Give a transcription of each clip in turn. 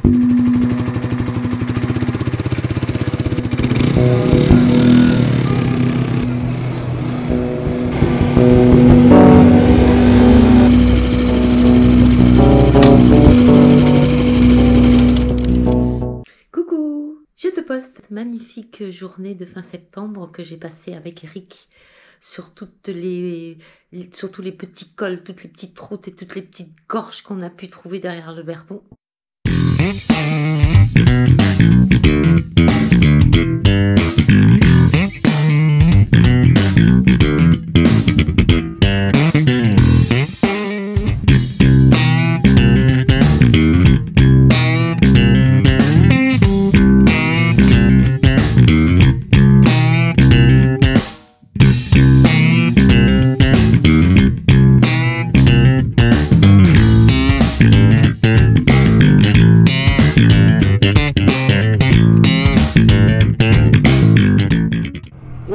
Coucou, je te poste cette magnifique journée de fin septembre que j'ai passée avec Eric sur sur tous les petits cols, toutes les petites routes et toutes les petites gorges qu'on a pu trouver derrière le Verdon.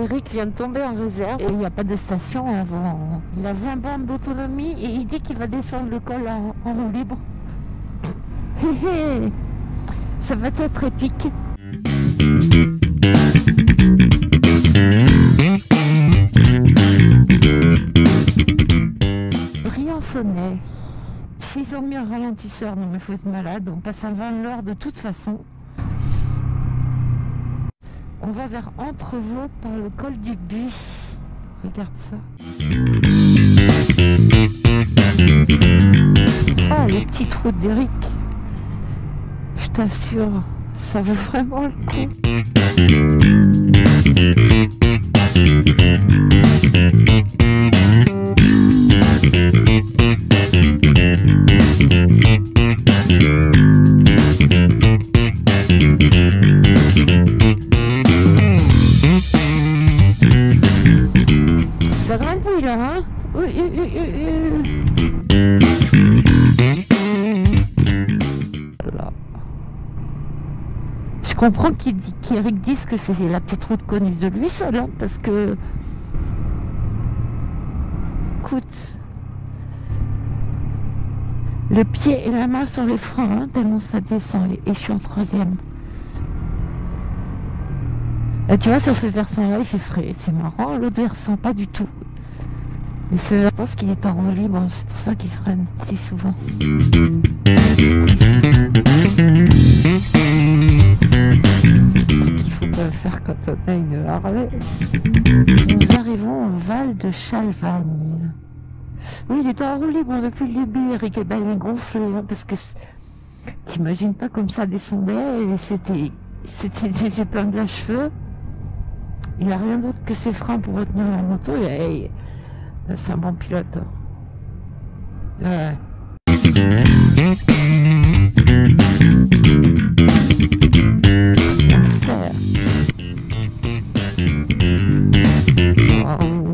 Eric vient de tomber en réserve et il n'y a pas de station avant. Il a 20 bornes d'autonomie et il dit qu'il va descendre le col en roue libre. Ça va être épique. Briançonnais. Ils ont mis un ralentisseur, non mais faut être malade, on passe à 20 l'heure de toute façon. On va vers Entrevaux par le col du Buis. Regarde ça. Oh, les petites routes d'Eric. Je t'assure, ça vaut vraiment le coup. Ça grimpouille là, hein? Là. Je comprends qu'Eric dise que c'est la petite route connue de lui seul, hein, parce que... Écoute... Le pied et la main sur les freins, hein, tellement ça descend, et je suis en troisième. Là, tu vois, sur ce versant-là, il fait frais. C'est marrant. L'autre versant, pas du tout. Et je pense qu'il est en roue libre. C'est pour ça qu'il freine si souvent. Ce qu'il faut pas faire quand on a une Harley. Nous arrivons au Val de Chalvagne. Oui, il était en roue libre depuis le début, Eric. Et ben, il est gonflé. Hein, parce que t'imagines pas comme ça descendait. Et c'était des épingles à cheveux. Il n'a rien d'autre que ses freins pour retenir la moto. Et c'est un bon pilote. Ouais. La serre. Wow.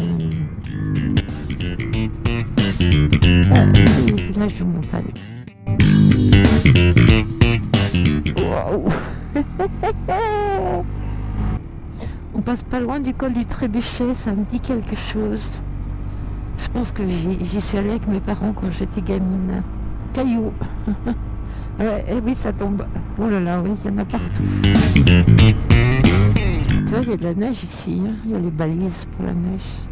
Ouais, c'est le village de montagne. Waouh. On passe pas loin du col du Trébuchet, ça me dit quelque chose. Je pense que j'y suis allée avec mes parents quand j'étais gamine. Caillou. Ouais, et oui, ça tombe. Oh là là, oui, il y en a partout. Tu vois, il y a de la neige ici, hein. Il y a les balises pour la neige.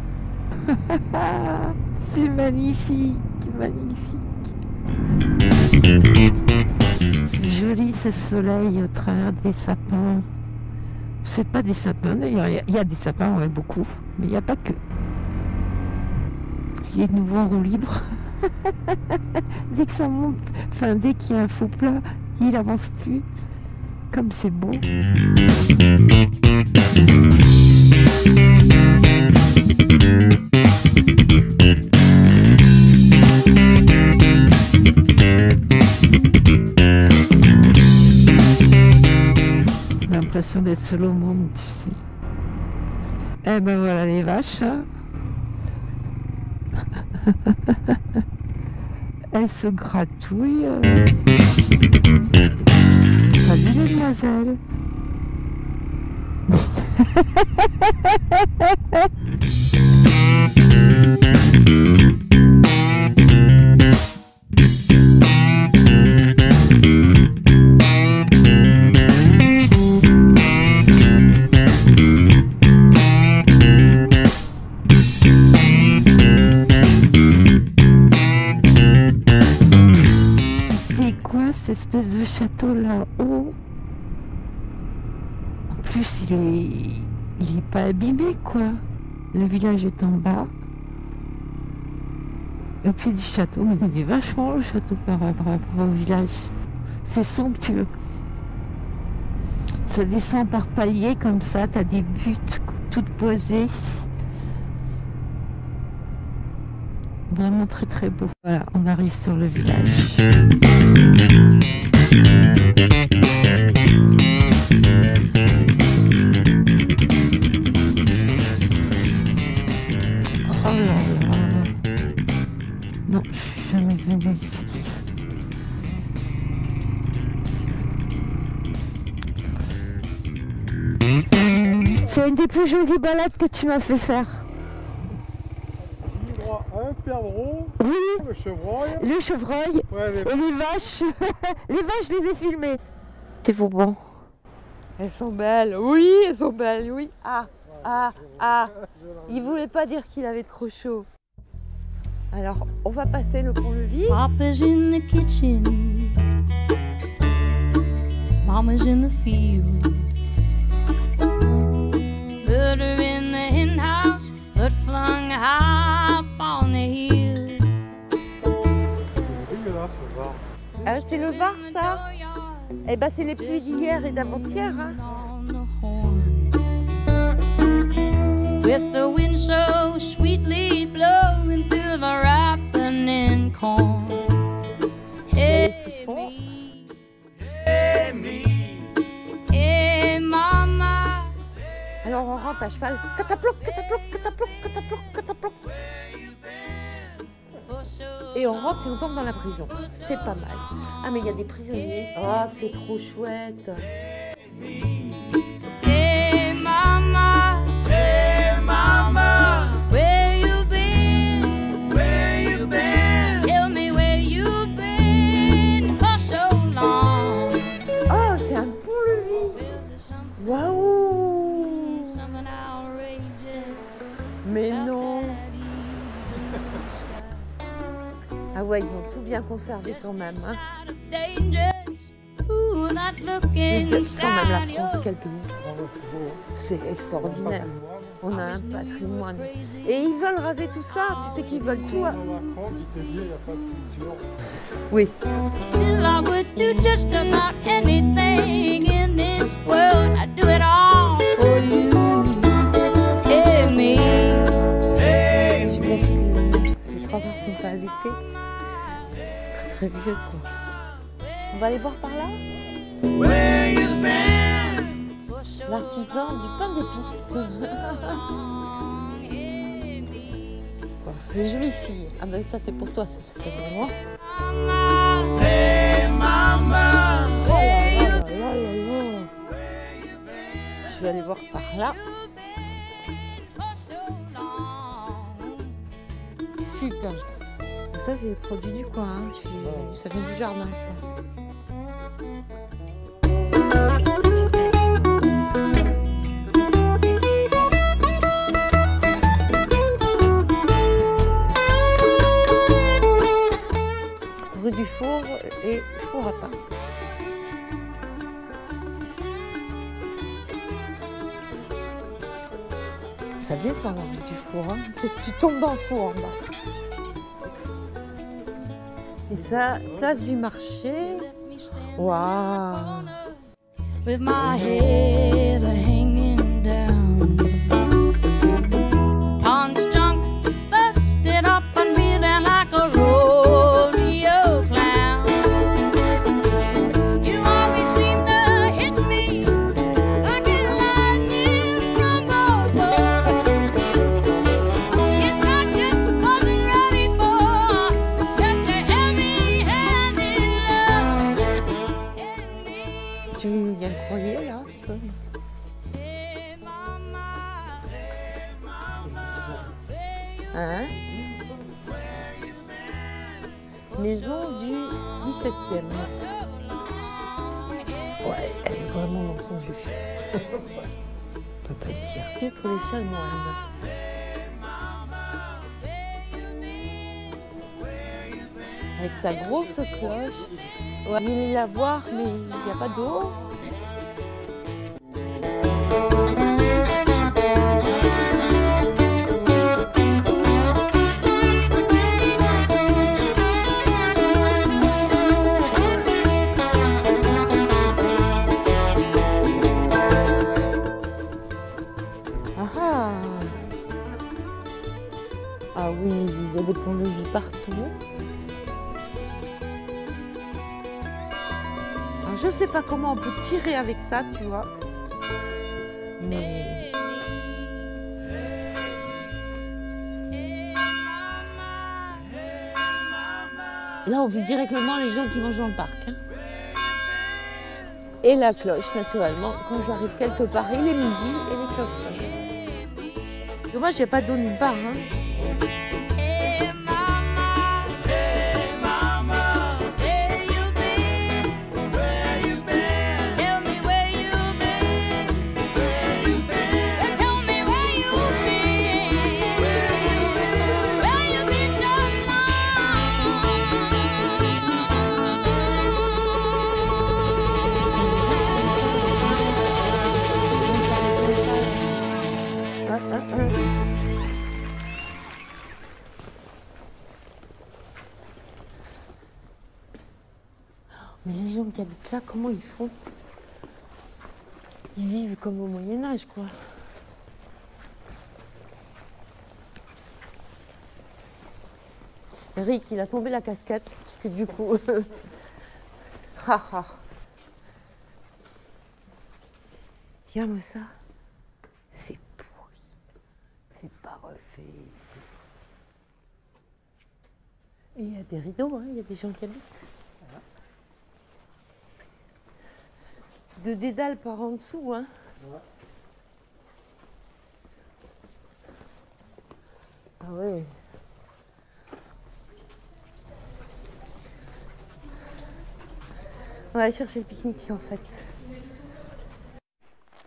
C'est magnifique, magnifique. C'est joli ce soleil au travers des sapins. C'est pas des sapins d'ailleurs, il y a des sapins, ouais, beaucoup, mais il n'y a pas que. Il est de nouveau en roue libre. Dès que ça monte, enfin dès qu'il y a un faux plat, il avance plus. Comme c'est beau. L'impression d'être seul au monde, tu sais. Eh ben voilà les vaches. Hein. Elles se gratouillent. Salut les demoiselles. espèce de château là-haut. En plus, il est pas abîmé, quoi. Le village est en bas. Au pied du château, mais il est vachement le château par rapport au village. C'est somptueux. Ça descend par paliers comme ça, t'as des buttes toutes posées. Vraiment très très beau. Voilà, on arrive sur le village. Oh là là. Non, je suis jamais venue ici. C'est une des plus jolies balades que tu m'as fait faire. J'ai eu droit à un perdreau, Oui, le chevreuil, le chevreuil ouais, et les vaches. Les vaches, je les ai filmées. C'est bon. Elles sont belles. Oui, elles sont belles, oui. Ah. Il voulait pas dire qu'il avait trop chaud. Alors, on va passer le pont-levis. Papa's in the kitchen, Mama's in the field. Murder in the hen house, but flung high up on the hill. dégueulasse, le Var. Ah, c'est le Var, ça? Eh ben, c'est les pluies d'hier et d'avant-hier. Hein. On the horn. With the wind so sweetly blowing through the ripening corn. Hey me, hey mama. Alors, on rentre à cheval. Cataploc, cataploc, cataploc, cataploc, cataploc. Et on rentre et on tombe dans la prison. C'est pas mal. Ah, mais il y a des prisonniers. Oh, c'est trop chouette. Hey mama, where you been? Tell me where you been for so long. Oh, c'est un pont-levis. Waouh. Something outrageous. Mais non. Ah ouais, ils ont tout bien conservé quand même. Hein. Et quand même, la France, quel pays. C'est extraordinaire. On a un patrimoine. Et ils veulent raser tout ça. Tu sais qu'ils veulent tout. Macron qui te dit il n'y a pas de culture. Oui. Still I would do just about anything in this world. I'd do it all for you. Hey me. Je pense que les trois quarts ne sont pas habités. C'est très très vieux, quoi. On va aller voir par là. L'artisan du pain d'épices. Les jolies filles. Ah ben ça c'est pour toi, ça c'est pas pour moi. Oh là là là là là. Je vais aller voir par là. Super. Et ça c'est les produits du coin, hein. Ça vient du jardin ça. Rue du Four et Four à pain. Ça descend du four, hein. Tu tombes dans le four en bas. Et ça, place du marché. Waouh! With my head hanging down. Ponds drunk, busted up and reeling like a rodeo clown. You always seem to hit me like a lightning from above. It's not just wasn't ready for such a heavy-handed love. Il y a le courrier là, tu vois. Hein? Maison du 17e. Ouais, elle est vraiment dans son jus. On peut pas dire. Piètre les chanoines. Avec sa grosse cloche. Ouais, il est la voir, mais il n'y a pas d'eau. Ah oui, il y a des ponts-levis partout. Alors, je sais pas comment on peut tirer avec ça, tu vois. Mais là, on vise directement les gens qui mangent dans le parc. Hein. Et la cloche, naturellement. Quand j'arrive quelque part, il est midi et les cloches sonnent. Dommage, il n'y a pas d'eau nulle part. Hein. Mais les gens qui habitent là, comment ils font? Ils vivent comme au Moyen-Âge, quoi. Eric, il a tombé la casquette, parce que du coup... Haha. Regarde-moi ça. C'est pourri. C'est pas refait. Et il y a des rideaux, hein, il y a des gens qui habitent. De dédale par en dessous, hein. Ouais. Ah ouais. On va aller chercher le pique-nique, en fait.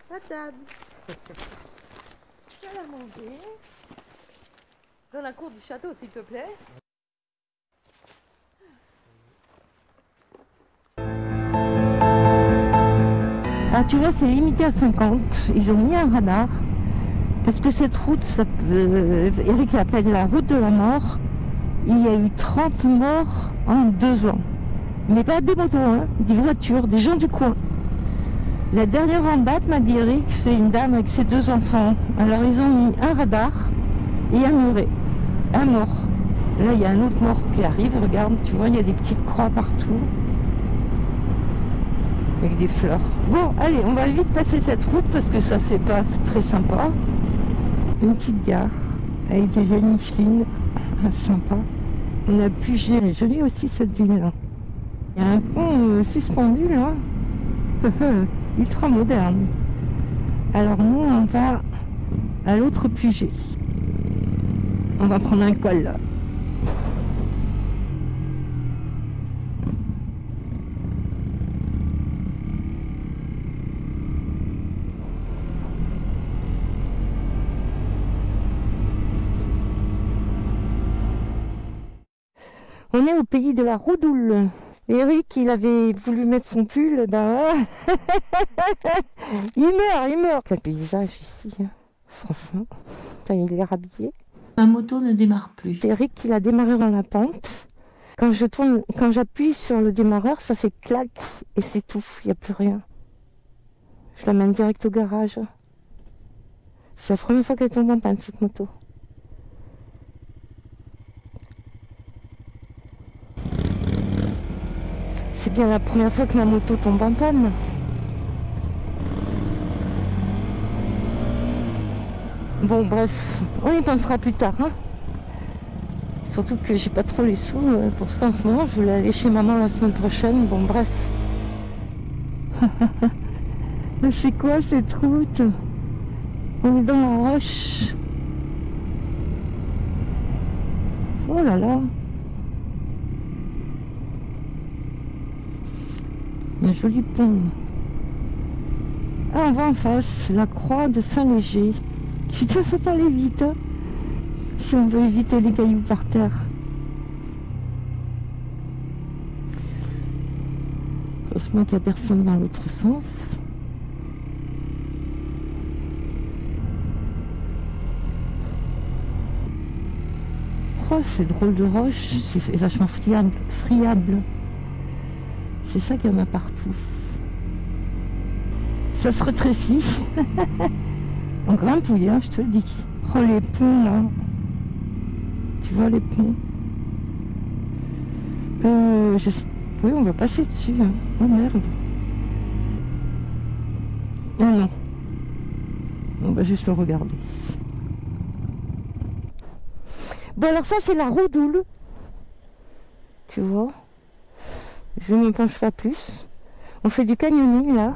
La table. Tu vas la manger. Dans la cour du château, s'il te plaît. Ah, tu vois, c'est limité à 50. Ils ont mis un radar. Parce que cette route, Eric l'appelle la route de la mort. Il y a eu 30 morts en 2 ans. Mais pas des motos, hein, des voitures, des gens du coin. La dernière en date, m'a dit Eric, c'est une dame avec ses 2 enfants. Alors ils ont mis un radar et un muret. Un mort. Là, il y a un autre mort qui arrive. Regarde, tu vois, il y a des petites croix partout. Avec des fleurs. Bon, allez, on va vite passer cette route parce que ça, c'est pas très sympa. Une petite gare avec des vieilles Michelin. Sympa. On a Puget. Elle est jolie aussi, cette ville-là. Il y a un pont suspendu, là. Ultra moderne. Alors, nous, on va à l'autre Puget. On va prendre un col, là. On est au pays de la Roudoule. Eric, il avait voulu mettre son pull, ben il meurt. Quel paysage ici, hein. Franchement. Ça, il est rhabillé. Ma moto ne démarre plus. Eric, il a démarré dans la pente. Quand j'appuie sur le démarreur, ça fait clac et c'est tout. Il n'y a plus rien. Je l'amène direct au garage. C'est la première fois qu'elle tombe en panne, cette moto. C'est bien la première fois que ma moto tombe en panne. Bon, bref, on y pensera plus tard. Hein. Surtout que j'ai pas trop les sous pour ça en ce moment. Je voulais aller chez maman la semaine prochaine. Bon, bref. C'est quoi cette route? On est dans la roche. Oh là là. Un joli pont. Ah, on voit en face la croix de Saint-Léger. Putain, faut pas aller vite, hein, si on veut éviter les cailloux par terre. Heureusement qu'il n'y a personne dans l'autre sens. Oh, c'est drôle de roche, c'est vachement friable. C'est ça qu'il y en a partout. Ça se rétrécit. On grimpouille, hein, je te le dis. Oh, les ponts, là. Tu vois les ponts. Oui, on va passer dessus. Hein. Oh, merde. Ah non. On va juste le regarder. Bon, alors ça, c'est la Roudoule. Tu vois. Je ne me penche pas plus. On fait du canyoning, là.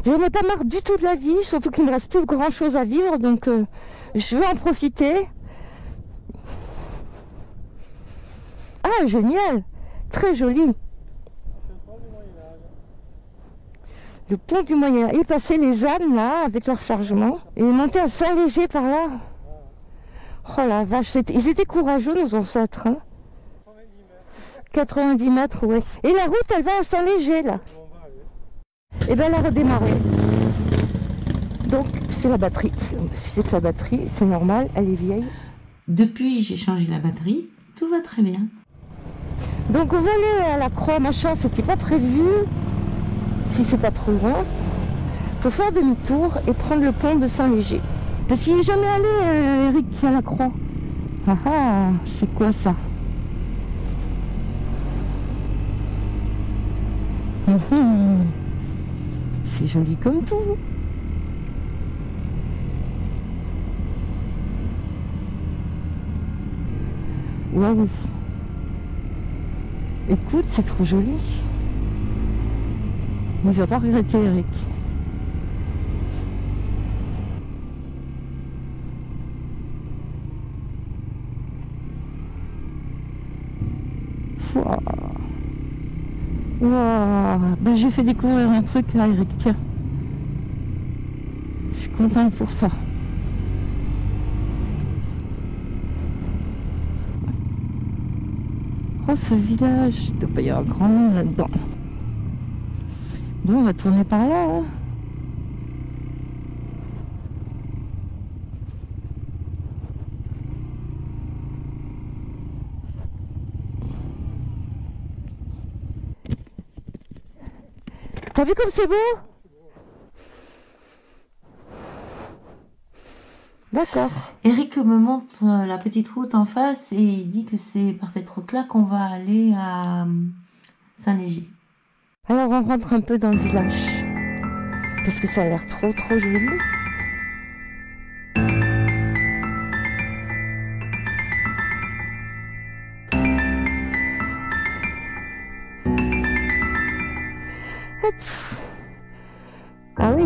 Je n'ai pas marre du tout de la vie, surtout qu'il ne me reste plus grand chose à vivre, donc je veux en profiter. Ah, génial! Très joli. Le pont du Moyen-Âge. Et passer les ânes là, avec leur chargement. Et monter à Saint-Léger par là. Oh la vache, ils étaient courageux nos ancêtres. Hein. 90 mètres, oui. Et la route, elle va à Saint-Léger là. Et bien elle a redémarré. Donc c'est la batterie. Si c'est que la batterie, c'est normal, elle est vieille. Depuis, j'ai changé la batterie. Tout va très bien. Donc on va aller à la Croix, machin, c'était pas prévu. Si c'est pas trop loin. Faut faire demi-tour et prendre le pont de Saint-Léger. Parce qu'il n'est jamais allé, Eric, à la Croix. Ah ah, c'est quoi ça? C'est joli comme tout. Waouh. Écoute, c'est trop joli. Mais je vais pas regretter, Eric. Wow. Ben, j'ai fait découvrir un truc à Eric, tiens. Je suis contente pour ça. Oh, ce village, il doit pas y avoir grand monde là-dedans. Bon, on va tourner par là. Hein. T'as vu comme c'est beau? D'accord. Eric me montre la petite route en face et il dit que c'est par cette route-là qu'on va aller à Saint-Léger. Alors on rentre un peu dans le village. Parce que ça a l'air trop joli. Hop. Ah oui.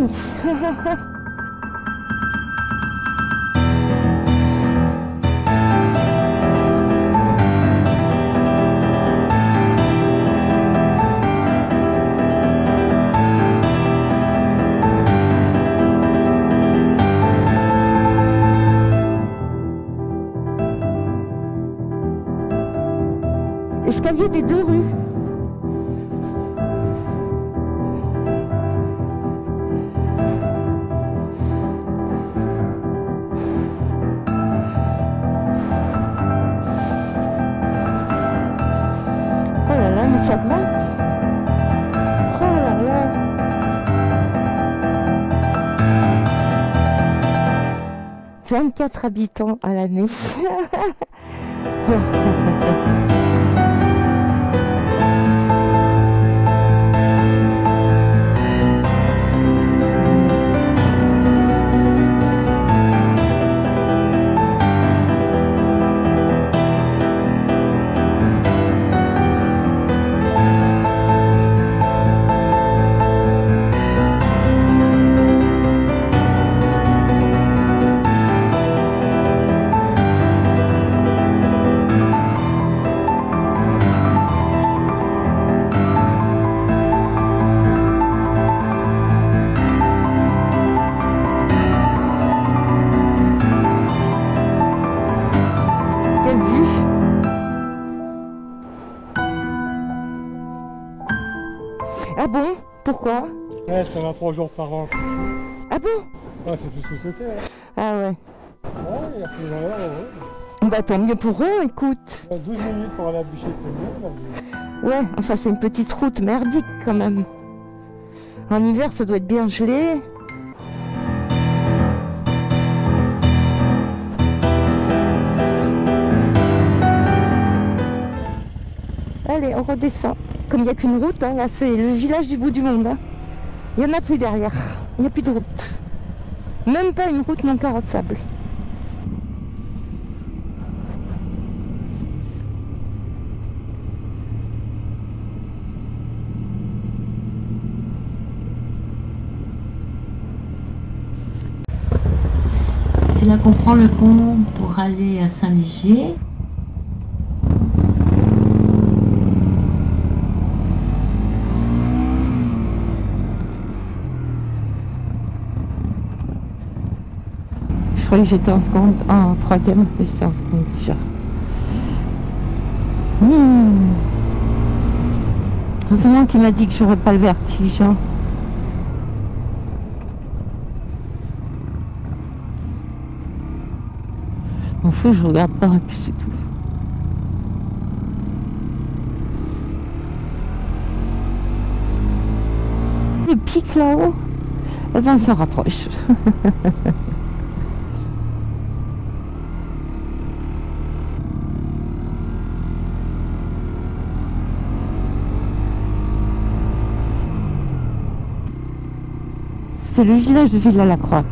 Escalier des 2 rues. Oh là là, mais ça grimpe. Oh là là. « 24 habitants à l'année. » Ah bon? Pourquoi? Ouais, ça va 3 jours par an. Ah bon? Ouais, c'est tout ce que c'était. Hein. Ah ouais. Ouais, il a pris les gens là, Bah tant mieux pour eux, écoute. 12 minutes pour aller à Bûcher de Ouais, enfin c'est une petite route merdique quand même. En hiver, ça doit être bien gelé. Allez, on redescend. Comme il n'y a qu'une route, hein, là c'est le village du bout du monde. Hein. Il n'y en a plus derrière. Il n'y a plus de route. Même pas une route non carrossable. C'est là qu'on prend le pont pour aller à Saint-Légier. Je croyais que j'étais en seconde, en troisième, mais c'est en seconde déjà. Heureusement qu'il m'a dit que j'aurais pas le vertige. Hein. M'en fous, je regarde pas et puis c'est tout. Le pic là-haut, eh ben on se rapproche. C'est le village de Villers-la-Croix.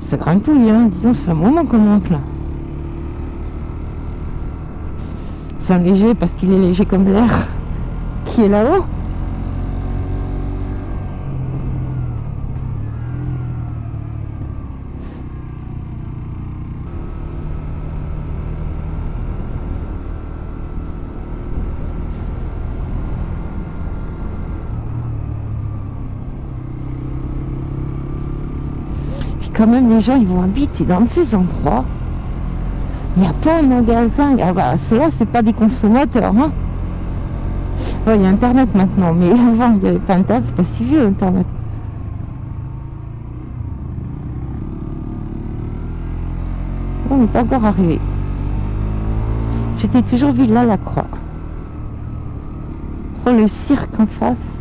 Ça grimpouille, hein. Disons, ça fait un moment qu'on monte là. C'est un léger parce qu'il est léger comme l'air qui est là-haut. Quand même, les gens ils vont habiter dans ces endroits. Il n'y a pas un magasin. Ah bah, ceux-là, c'est pas des consommateurs. Hein. Ouais, il y a Internet maintenant, mais avant, il n'y avait pas Internet. C'est pas si vieux, Internet. On n'est pas encore arrivé. C'était toujours Villers-la-Croix. Oh, le cirque en face.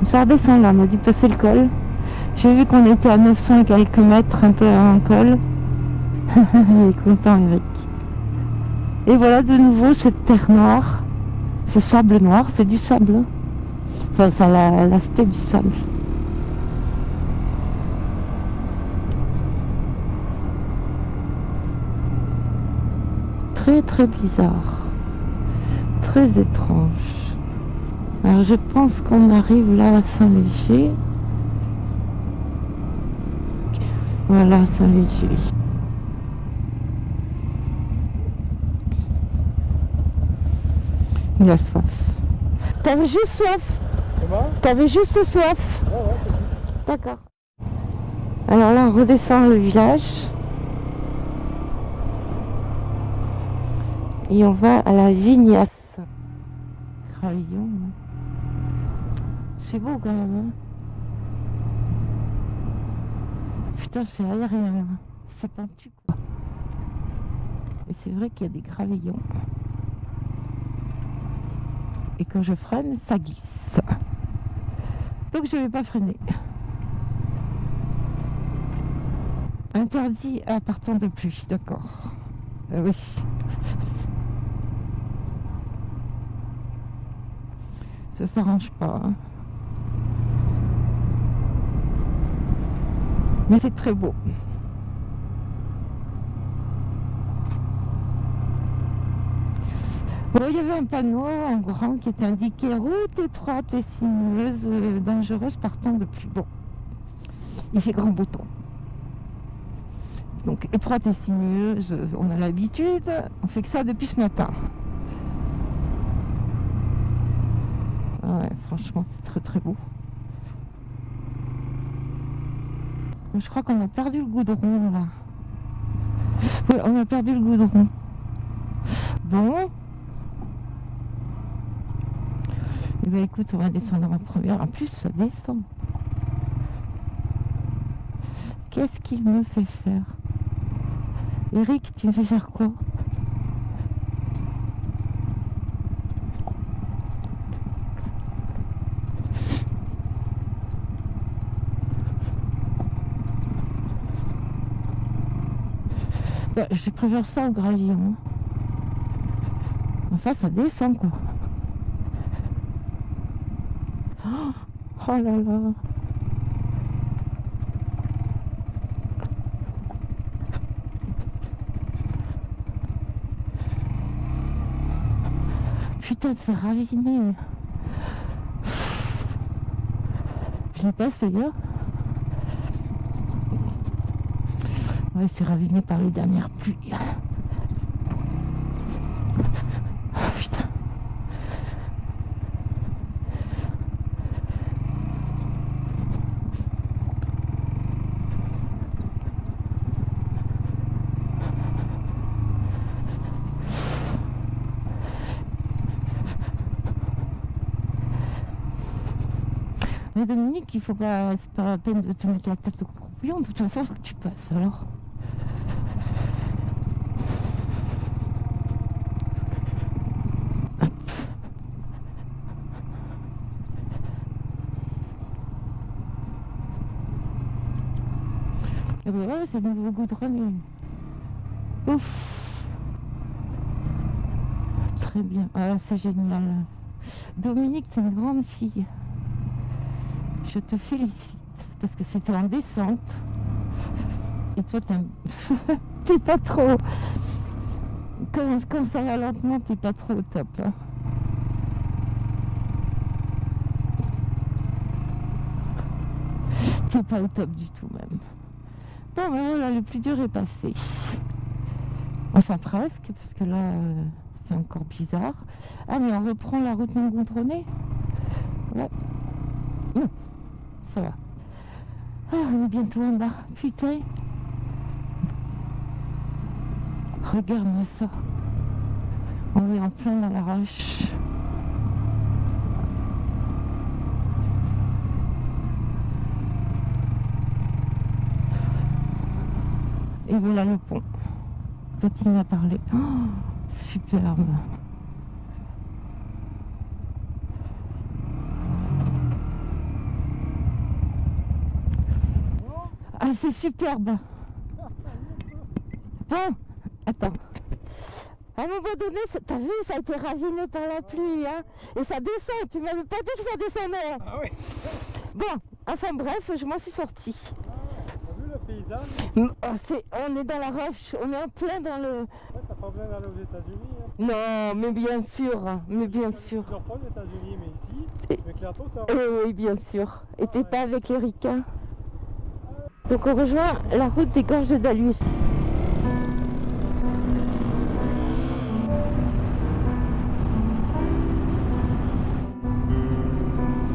Ça redescend là, on a dû passer le col. J'ai vu qu'on était à 900 et quelques mètres, un peu en col. Il est content, Eric. Et voilà de nouveau cette terre noire, ce sable noir, c'est du sable. Hein. Enfin, ça a l'aspect du sable. Très très bizarre, très étrange. Alors je pense qu'on arrive là à Saint-Légier. Voilà Saint-Légier. Il a soif. T'avais juste soif. Comment? T'avais juste soif. Ouais, c'est tout. D'accord. Alors là on redescend le village. Et on va à la Vignasse. Gravillon. C'est beau quand même. Hein. Putain, c'est aérien là. C'est pentu quoi. Et c'est vrai qu'il y a des gravillons. Et quand je freine, ça glisse. Donc je ne vais pas freiner. Interdit à partir de pluie, d'accord. Oui. Ça s'arrange pas. Hein. Mais c'est très beau. Bon, il y avait un panneau en grand qui était indiqué route étroite et sinueuse, dangereuse partant de pluie. Bon, il fait grand beau temps. Donc étroite et sinueuse, on a l'habitude, on fait que ça depuis ce matin. Ouais, franchement, c'est très très beau. Je crois qu'on a perdu le goudron là. On a perdu le goudron. Bon. Eh bien écoute, on va descendre en première. En plus, ça descend. Qu'est-ce qu'il me fait faire? Eric, tu me fais faire quoi? Bah, je préfère ça au gravier. Hein. Enfin, ça descend quoi. Oh là là. Putain, c'est raviné. Je l'ai pas essayé. Ouais, c'est raviné par les dernières pluies. Oh, putain. Mais Dominique, il faut pas, c'est pas la peine de te mettre la tête au courbillon, de toute façon, il faut que tu passes alors. Hop. Et ben ouais, c'est le nouveau goudronnier. Ouf. Très bien, ah, c'est génial. Dominique, c'est une grande fille. Je te félicite parce que c'était en descente et toi t'es pas trop quand ça va lentement, t'es pas trop au top hein. T'es pas au top du tout même. Bon ben voilà, le plus dur est passé, enfin presque, parce que là c'est encore bizarre. Ah mais on reprend la route non goudronnée. Ouais. Ça va. Ah, on est bientôt en bas. Putain. Regarde-moi ça. On est en plein dans la roche. Et voilà le pont. Toi, tu m'as parlé. Oh, superbe. Ah, c'est superbe. Bon, attends. À un moment donné, t'as vu, ça a été raviné par la pluie, hein. Et ça descend, tu m'avais pas dit que ça descendait. Ah oui. Bon, enfin bref, je m'en suis sortie. T'as vu le paysage? On est dans la roche, on est en plein dans le... Ouais, t'as pas besoin d'aller aux États-Unis. Hein. Non, mais bien sûr, mais bien sûr. Plusieurs fois aux États-Unis, mais ici, avec la Tota. Oui, bien sûr. Et t'es pas avec Eric, hein. Donc on rejoint la route des Gorges de Dalus.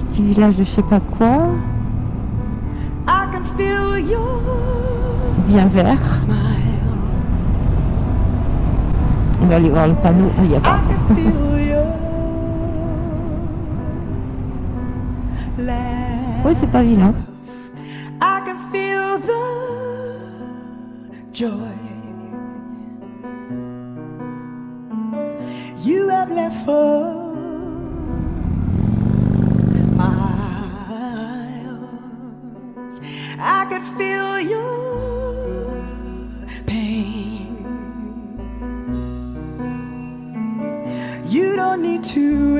Petit village de je sais pas quoi. Bien vert. On va aller voir le panneau. Il n'y a pas. Oui, c'est pas vilain. Joy you have left for miles. I could feel your pain. You don't need to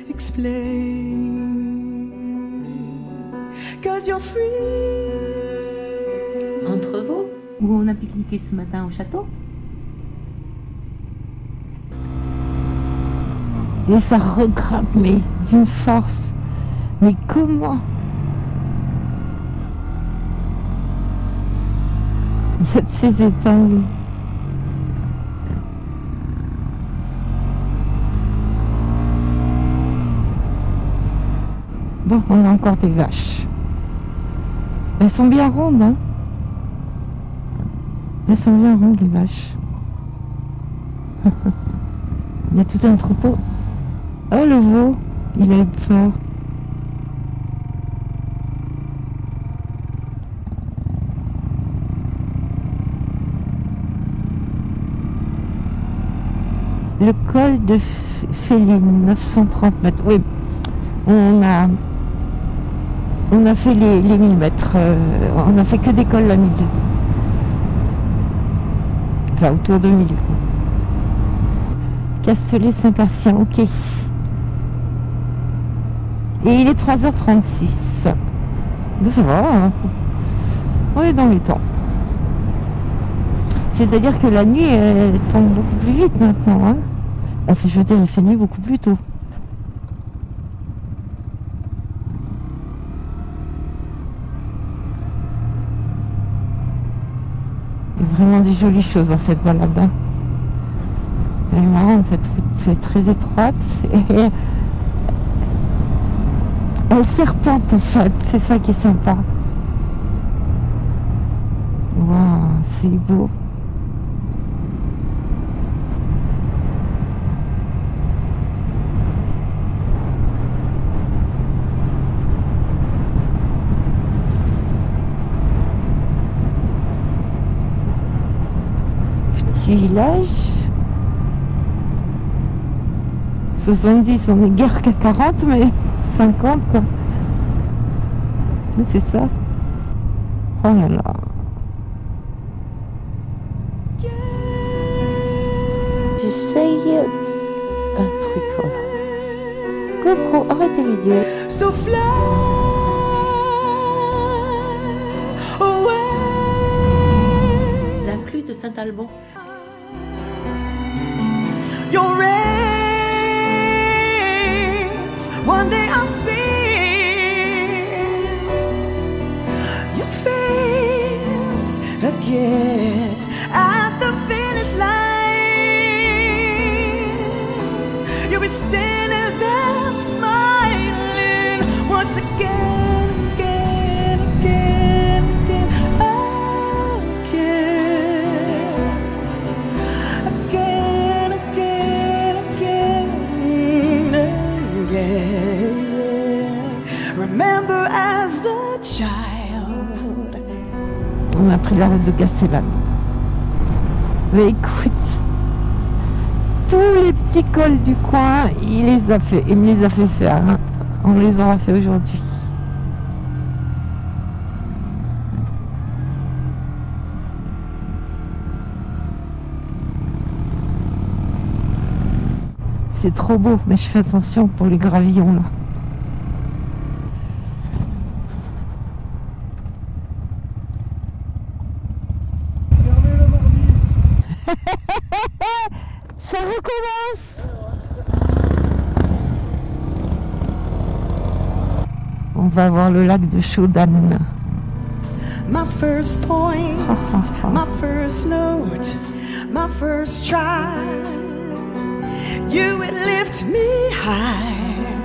explain, 'cause you're free. Entrevaux, où on a pique-niqué ce matin au château. Et ça regrimpe, mais d'une force. Mais comment? Il y a de ces épingles. Bon, on a encore des vaches. Elles sont bien rondes, hein. Elles sont bien rondes les vaches. Il y a tout un troupeau. Oh le veau, il a eu peur. Le col de Féline, 930 mètres. Oui, on a fait les 1000 mètres. On a fait que des cols à 1000. Enfin, autour de 1000. Castellet-Saint-Patient, ok. Et il est 3h36. Donc ça va, hein. On est dans les temps. C'est-à-dire que la nuit, elle tombe beaucoup plus vite maintenant. Hein. Enfin, je veux dire, il fait nuit beaucoup plus tôt. Il y a vraiment des jolies choses dans cette balade. Hein. Elle est marrante, cette route est très étroite. Et elle serpente en fait, c'est ça qui est sympa. Waouh, c'est beau. Petit village. 70, on est guère qu'à 40, mais 50 quoi. Mais c'est ça. Oh là là. J'essaye un truc, voilà. GoPro, arrête tes vidéos. So fly away. La pluie de Saint-Alban. Your rings. One day I'll see your face again at the finish line. You'll be standing there smiling once again, again, again, again, again, again, again, again. Remember as a child. On a pris la route de Gastellane. Mais écoute, tous les petits cols du coin, il les a fait, il me les a fait faire. Hein. On les aura fait aujourd'hui. C'est trop beau, mais je fais attention pour les gravillons là. Fermez le mardi. Ça recommence. On va voir le lac de Chaudane. My first point, my first note, my first try. You would lift me high.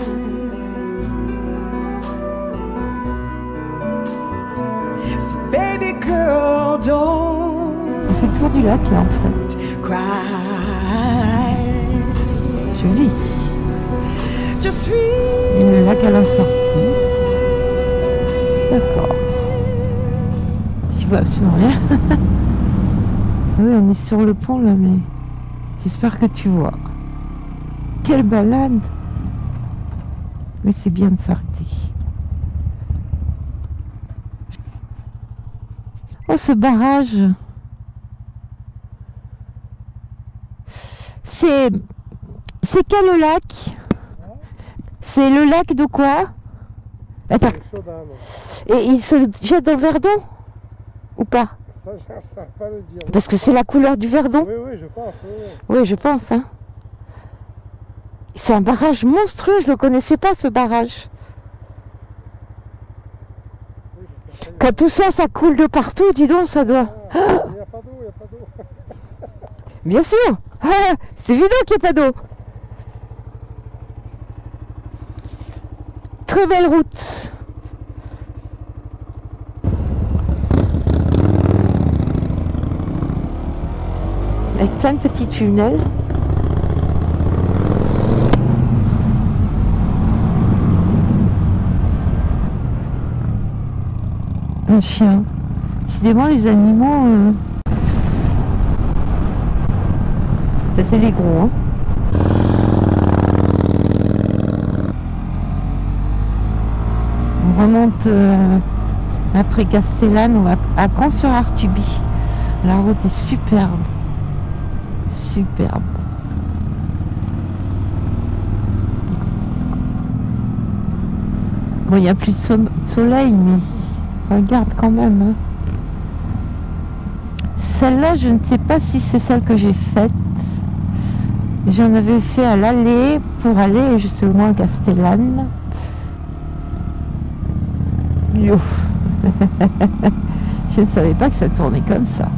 So baby girl, don't On fait le tour du lac là en fait. cry. Joli. Just Et le lac à la sortie. D'accord. Je vois absolument rien. Oui, on est sur le pont là, mais j'espère que tu vois. Quelle balade! Mais c'est bien de s'arrêter. Oh, ce barrage! C'est quel lac? C'est le lac de quoi? Attends. Chaudane. Et il se jette dans le Verdon? Ou pas? Ça, je ne sais pas le dire. Parce que c'est la couleur du Verdon? Oui, oui, je pense. Oui, oui. Oui, je pense. Hein. C'est un barrage monstrueux, je ne le connaissais pas ce barrage. Quand tout ça, ça coule de partout, dis donc, ça doit... Il n'y a pas d'eau, il n'y a pas d'eau. Bien sûr. Ah, c'est évident qu'il n'y a pas d'eau. Très belle route. plein de petits tunnels. Un chien. Décidément, les animaux, ça c'est des gros. Hein. On remonte après Castellane, on va à Caen-sur-Artuby. La route est superbe. Superbe. Bon, il n'y a plus de soleil, mais regarde quand même. Hein. Celle-là, je ne sais pas si c'est celle que j'ai faite. J'en avais fait à l'aller pour aller justement à Castellane. Yo. Je ne savais pas que ça tournait comme ça.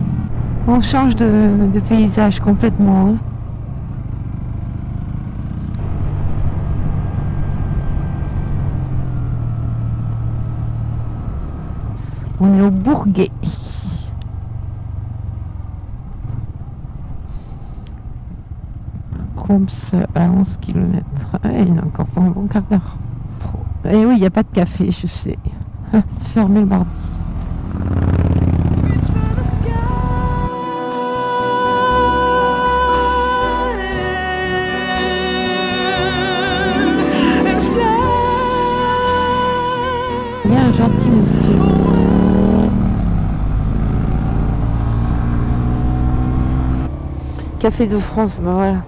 On change de paysage complètement. Hein. On est au Bourguet. Combes à 11 km. Ah, il y en a encore pour un bon quart d'heure. Et oui, il n'y a pas de café, je sais. C'est fermé le mardi. Il y a un gentil monsieur. Café de France, ben voilà.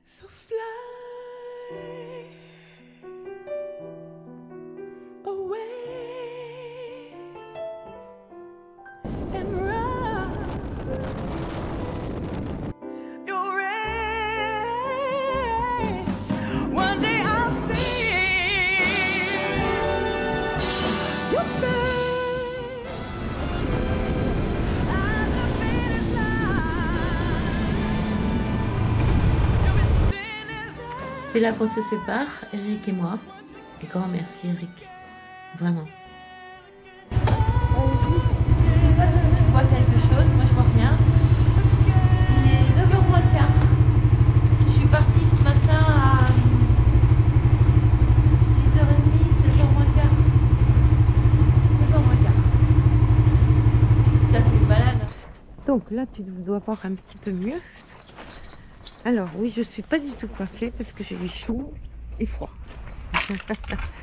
So fly away and run your race. One day I'll see your face at the finish line. You'll be standing there. C'est là qu'on se sépare, Eric et moi. Et grand merci Eric, vraiment. Je sais pas si tu vois quelque chose, moi je vois rien. Il est 9h moins le quart. Je suis partie ce matin à 6h30, 7h moins le quart. 7h moins le quart. Ça c'est une balade. Donc là, tu dois voir un petit peu mieux. Alors oui, je suis pas du tout coiffée parce que j'ai chaud et froid.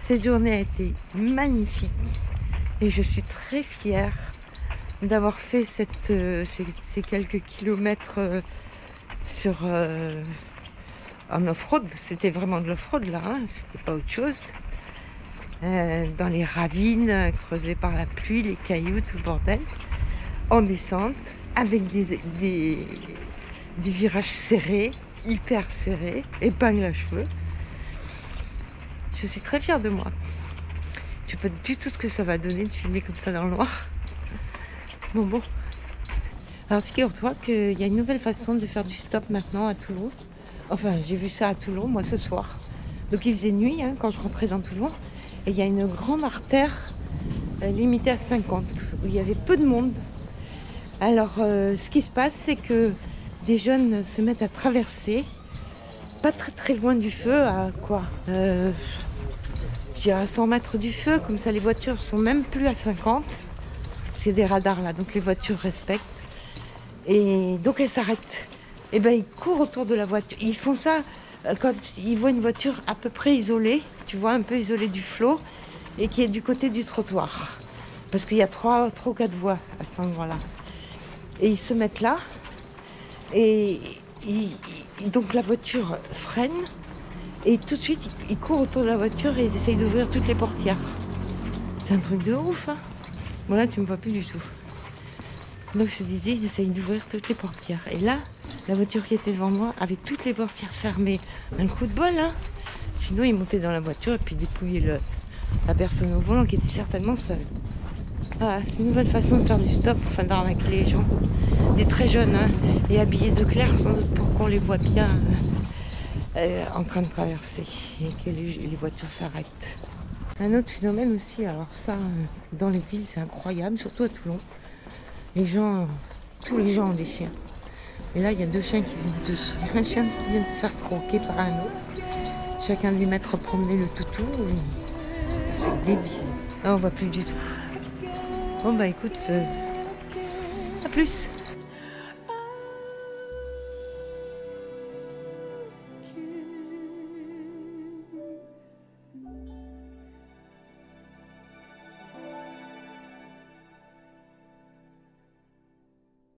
Cette journée a été magnifique et je suis très fière d'avoir fait ces quelques kilomètres en off-road. C'était vraiment de l'off-road là, hein, c'était pas autre chose. Dans les ravines creusées par la pluie, les cailloux, tout le bordel, en descente, avec des virages serrés, hyper serrés, épingle à cheveux. Je suis très fière de moi. Je ne sais pas du tout ce que ça va donner de filmer comme ça dans le noir. Bon. Alors figure-toi qu'il y a une nouvelle façon de faire du stop maintenant à Toulon. Enfin, j'ai vu ça à Toulon, moi ce soir. Donc il faisait nuit hein, quand je rentrais dans Toulon. Et il y a une grande artère limitée à 50, où il y avait peu de monde. Alors ce qui se passe, c'est que des jeunes se mettent à traverser, pas très loin du feu, à quoi je dirais à 100 mètres du feu, comme ça les voitures sont même plus à 50. C'est des radars là, donc les voitures respectent. Et donc elles s'arrêtent. Et ben ils courent autour de la voiture. Ils font ça quand ils voient une voiture à peu près isolée, tu vois, un peu isolée du flot, et qui est du côté du trottoir. Parce qu'il y a 3 ou 4 voies à cet endroit-là. Et ils se mettent là, et donc la voiture freine, et tout de suite ils courent autour de la voiture et ils essayent d'ouvrir toutes les portières. C'est un truc de ouf, hein. Bon là tu me vois plus du tout. Donc je te disais, ils essayent d'ouvrir toutes les portières. Et là, la voiture qui était devant moi avait toutes les portières fermées. Un coup de bol, hein. Sinon ils montaient dans la voiture et puis dépouillaient la personne au volant qui était certainement seule. Ah, c'est une nouvelle façon de faire du stop, enfin d'arnaquer les gens. Des très jeunes, hein, et habillés de clair sans doute pour qu'on les voit bien en train de traverser et que les voitures s'arrêtent. Un autre phénomène aussi, alors ça, dans les villes, c'est incroyable, surtout à Toulon. Tous les gens ont des chiens. Et là, il y a 2 chiens qui viennent un chien qui vient de se faire croquer par un autre. Chacun des maîtres promener le toutou. C'est débile. Là, on voit plus du tout. Bon bah écoute, à plus.